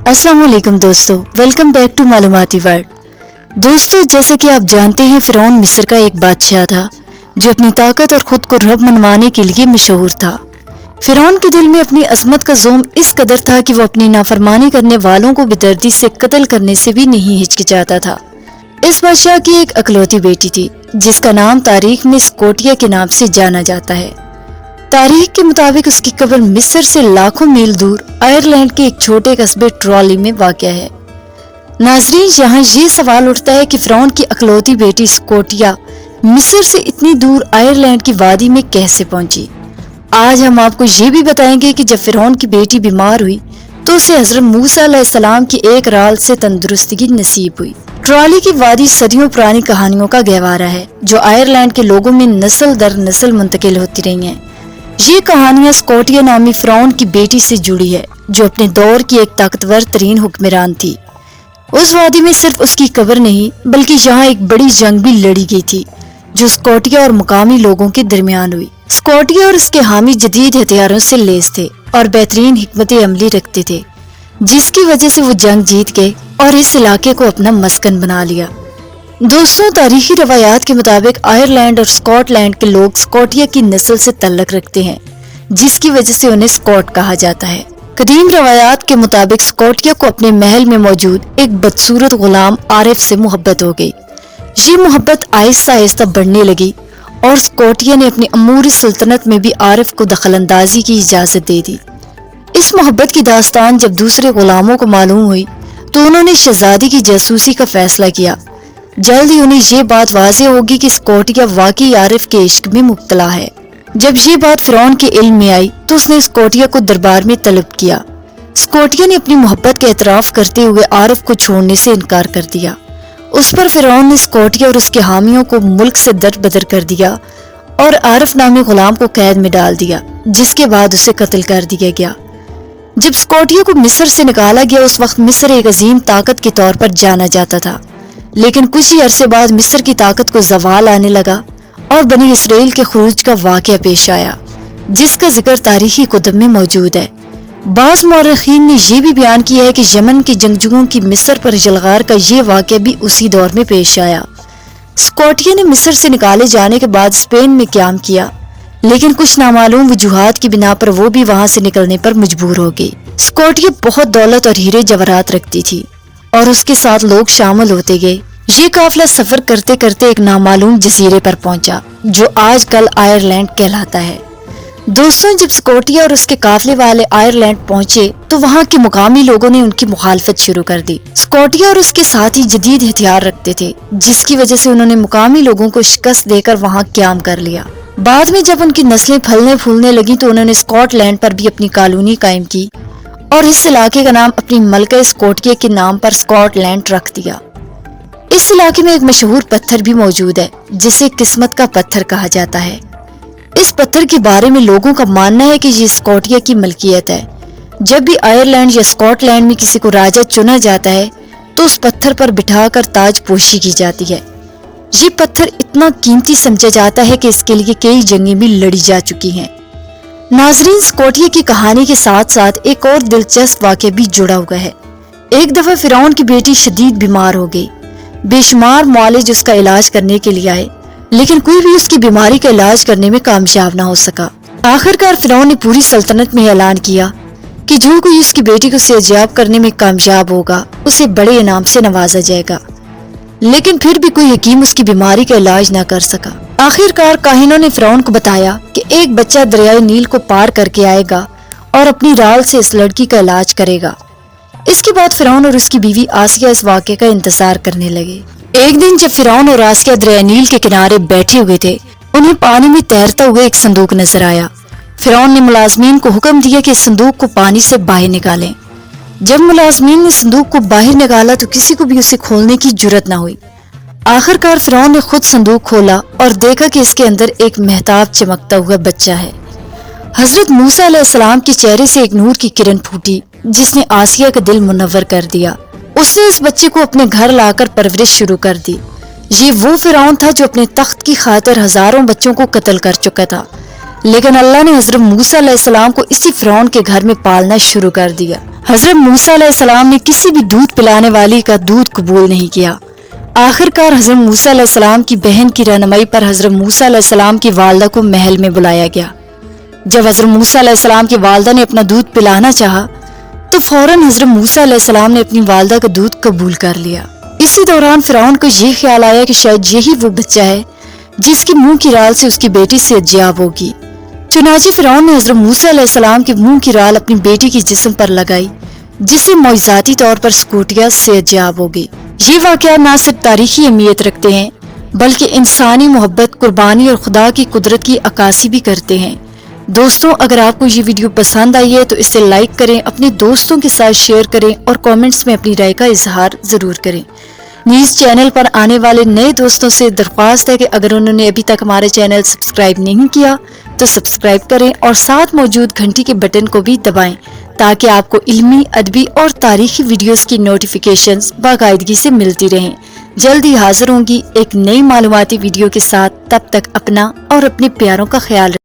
السلام علیکم دوستو، ویلکم بیک ٹو معلوماتی ورلڈ۔ دوستو، جیسے کہ آپ جانتے ہیں فرعون مصر کا ایک بادشاہ تھا جو اپنی طاقت اور خود کو رب منوانے کے لیے مشہور تھا۔ فرعون کے دل میں اپنی عظمت کا زوم اس قدر تھا کہ وہ اپنی نافرمانی کرنے والوں کو بے دردی سے قتل کرنے سے بھی نہیں ہچکچاتا تھا۔ اس بادشاہ کی ایک اکلوتی بیٹی تھی جس کا نام تاریخ میں سکوٹیا کے نام سے جانا جاتا ہے۔ تاریخ کے مطابق اس کی قبر مصر سے لاکھوں میل دور آئرلینڈ کے ایک چھوٹے قصبے ٹرالی میں واقع ہے۔ ناظرین، یہاں یہ سوال اٹھتا ہے کہ فرعون کی اکلوتی بیٹی سکوٹیا مصر سے اتنی دور آئرلینڈ کی وادی میں کیسے پہنچی؟ آج ہم آپ کو یہ بھی بتائیں گے کہ جب فرعون کی بیٹی بیمار ہوئی تو اسے حضرت موسیٰ علیہ السلام کی ایک رال سے تندرستگی نصیب ہوئی۔ ٹرالی کی وادی صدیوں پرانی کہانیوں کا گہوارہ ہے جو آئرلینڈ کے لوگوں میں نسل در نسل منتقل ہوتی رہی ہیں۔ یہ کہانیاں سکوٹیا نامی فرعون کی بیٹی سے جڑی ہے جو اپنے دور کی ایک طاقتور ترین حکمران تھی۔ اس وادی میں صرف اس کی قبر نہیں بلکہ یہاں ایک بڑی جنگ بھی لڑی گئی تھی جو سکوٹیا اور مقامی لوگوں کے درمیان ہوئی۔ سکوٹیا اور اس کے حامی جدید ہتھیاروں سے لیس تھے اور بہترین حکمت عملی رکھتے تھے جس کی وجہ سے وہ جنگ جیت گئے اور اس علاقے کو اپنا مسکن بنا لیا۔ دوستوں، تاریخی روایات کے مطابق آئرلینڈ اور سکاٹ لینڈ کے لوگ سکوٹیا کی نسل سے تعلق رکھتے ہیں جس کی وجہ سے انہیں سکاٹ کہا جاتا ہے۔ قدیم روایات کے مطابق سکوٹیا کو اپنے محل میں موجود ایک بدصورت غلام عارف سے محبت ہو گئی۔ یہ محبت آہستہ آہستہ بڑھنے لگی اور سکوٹیا نے اپنی امور سلطنت میں بھی عارف کو دخل اندازی کی اجازت دے دی۔ اس محبت کی داستان جب دوسرے غلاموں کو معلوم ہوئی تو انہوں نے شہزادی کی جاسوسی کا فیصلہ کیا۔ جلد ہی انہیں یہ بات واضح ہوگی کہ سکوٹیا واقعی عارف کے عشق میں مبتلا ہے۔ جب یہ بات فرعون کے علم میں آئی تو اس نے سکوٹیا کو دربار میں طلب کیا۔ سکوٹیا نے اپنی محبت کا اعتراف کرتے ہوئے عارف کو چھوڑنے سے انکار کر دیا۔ اس پر فرعون نے سکوٹیا اور اس کے حامیوں کو ملک سے در بدر کر دیا اور عارف نامی غلام کو قید میں ڈال دیا جس کے بعد اسے قتل کر دیا گیا۔ جب سکوٹیا کو مصر سے نکالا گیا اس وقت مصر ایک عظیم طاقت کے طور پر جانا جاتا تھا، لیکن کچھ ہی عرصے بعد مصر کی طاقت کو زوال آنے لگا اور بنی اسرائیل کے خروج کا واقعہ پیش آیا جس کا ذکر تاریخی کتب میں موجود ہے۔ بعض مورخین نے یہ بھی بیان کیا ہے کہ یمن کے جنگجوؤں کی مصر پر جلغار کا یہ واقعہ بھی اسی دور میں پیش آیا۔ سکوٹیا نے مصر سے نکالے جانے کے بعد اسپین میں قیام کیا، لیکن کچھ نامعلوم وجوہات کی بنا پر وہ بھی وہاں سے نکلنے پر مجبور ہو گئی۔ سکوٹیا بہت دولت اور ہیرے جواہرات رکھتی تھی اور اس کے ساتھ لوگ شامل ہوتے گئے۔ یہ قافلہ سفر کرتے کرتے ایک نامعلوم جزیرے پر پہنچا جو آج کل آئرلینڈ کہلاتا ہے۔ دوستوں، جب سکوٹیا اور اس کے قافلے والے آئرلینڈ پہنچے تو وہاں کے مقامی لوگوں نے ان کی مخالفت شروع کر دی۔ سکوٹیا اور اس کے ساتھی جدید ہتھیار رکھتے تھے جس کی وجہ سے انہوں نے مقامی لوگوں کو شکست دے کر وہاں قیام کر لیا۔ بعد میں جب ان کی نسلیں پھلنے پھولنے لگیں تو انہوں نے سکاٹ لینڈ پر بھی اپنی کالونی قائم کی اور اس علاقے کا نام اپنی ملکہ سکوٹیا کے نام پر سکاٹ لینڈ رکھ دیا۔ اس علاقے میں ایک مشہور پتھر بھی موجود ہے جسے قسمت کا پتھر کہا جاتا ہے۔ اس پتھر کے بارے میں لوگوں کا ماننا ہے کہ یہ سکوٹیا کی ملکیت ہے۔ جب بھی آئرلینڈ یا سکاٹ لینڈ میں کسی کو راجہ چنا جاتا ہے تو اس پتھر پر بٹھا کر تاج پوشی کی جاتی ہے۔ یہ پتھر اتنا قیمتی سمجھا جاتا ہے کہ اس کے لیے کئی جنگیں بھی لڑی جا چکی ہیں۔ ناظرین، سکوٹیا کی کہانی کے ساتھ ساتھ ایک اور دلچسپ واقعہ بھی جڑا ہوا ہے۔ ایک دفعہ فرعون کی بیٹی شدید بیمار ہو گئی۔ بے شمار معالج اس کا علاج کرنے کے لیے آئے لیکن کوئی بھی اس کی بیماری کا علاج کرنے میں کامیاب نہ ہو سکا۔ آخرکار فرعون نے پوری سلطنت میں اعلان کیا کہ جو کوئی اس کی بیٹی کو صحتیاب کرنے میں کامیاب ہوگا اسے بڑے انعام سے نوازا جائے گا، لیکن پھر بھی کوئی حکیم اس کی بیماری کا علاج نہ کر سکا۔ آخرکار کاہنوں نے فرعون کو بتایا کہ ایک بچہ دریائے نیل کو پار کر کے آئے گا اور اپنی رال سے اس لڑکی کا علاج کرے گا۔ اس کے بعد فرعون اور اس کی بیوی آسیہ اس واقعے کا انتظار کرنے لگے۔ ایک دن جب فرعون اور آسیہ دریائے نیل کے کنارے بیٹھے ہوئے تھے انہیں پانی میں تیرتا ہوا ایک صندوق نظر آیا۔ فرعون نے ملازمین کو حکم دیا کہ اس صندوق کو پانی سے باہر نکالیں۔ جب ملازمین نے صندوق کو باہر نکالا تو کسی کو بھی اسے کھولنے کی جرت نہ ہوئی۔ آخرکار فرعون نے خود صندوق کھولا اور دیکھا کہ اس کے اندر ایک مہتاب چمکتا ہوا بچہ ہے۔ حضرت موسیٰ علیہ السلام کے چہرے سے ایک نور کی کرن پھوٹی جس نے آسیہ کا دل منور کر دیا۔ اس نے اس بچے کو اپنے گھر لا کر پرورش شروع کر دی۔ یہ وہ فرعون تھا جو اپنے تخت کی خاطر ہزاروں بچوں کو قتل کر چکا تھا، لیکن اللہ نے حضرت موسیٰ علیہ السلام کو اسی فرعون کے گھر میں پالنا شروع کر دیا۔ حضرت موسیٰ علیہ السلام نے کسی بھی دودھ پلانے والی کا دودھ قبول نہیں کیا۔ آخر کار حضرت موسیٰ علیہ السلام کی بہن کی رہنمائی پر حضرت موسیٰ علیہ السلام کی والدہ کو محل میں بلایا گیا۔ جب حضرت موسیٰ علیہ السلام کی والدہ نے اپنا دودھ پلانا چاہا تو فوراً حضرت موسیٰ علیہ السلام نے اپنی والدہ کا دودھ قبول کر لیا۔ اسی دوران فرعون کو یہ خیال آیا کہ شاید یہی وہ بچہ ہے جس کے منہ کی رال سے اس کی بیٹی صحتیاب ہوگی۔ چنانچہ فرعون نے حضرت موسیٰ علیہ السلام کے منہ کی رال اپنی بیٹی کے جسم پر لگائی، جس سے معجزاتی طور پر سکوٹیا صحتیاب ہو گئی۔ یہ واقعات نہ صرف تاریخی اہمیت رکھتے ہیں بلکہ انسانی محبت، قربانی اور خدا کی قدرت کی عکاسی بھی کرتے ہیں۔ دوستوں، اگر آپ کو یہ ویڈیو پسند آئی ہے تو اسے لائک کریں، اپنے دوستوں کے ساتھ شیئر کریں اور کامنٹس میں اپنی رائے کا اظہار ضرور کریں۔ نیز چینل پر آنے والے نئے دوستوں سے درخواست ہے کہ اگر انہوں نے ابھی تک ہمارے چینل سبسکرائب نہیں کیا تو سبسکرائب کریں اور ساتھ موجود گھنٹی کے بٹن کو بھی دبائیں تاکہ آپ کو علمی، ادبی اور تاریخی ویڈیوز کی نوٹیفیکیشنز باقاعدگی سے ملتی رہیں۔ جلد ہی حاضر ہوں گی ایک نئی معلوماتی ویڈیو کے ساتھ، تب تک اپنا اور اپنے پیاروں کا خیال رکھیں۔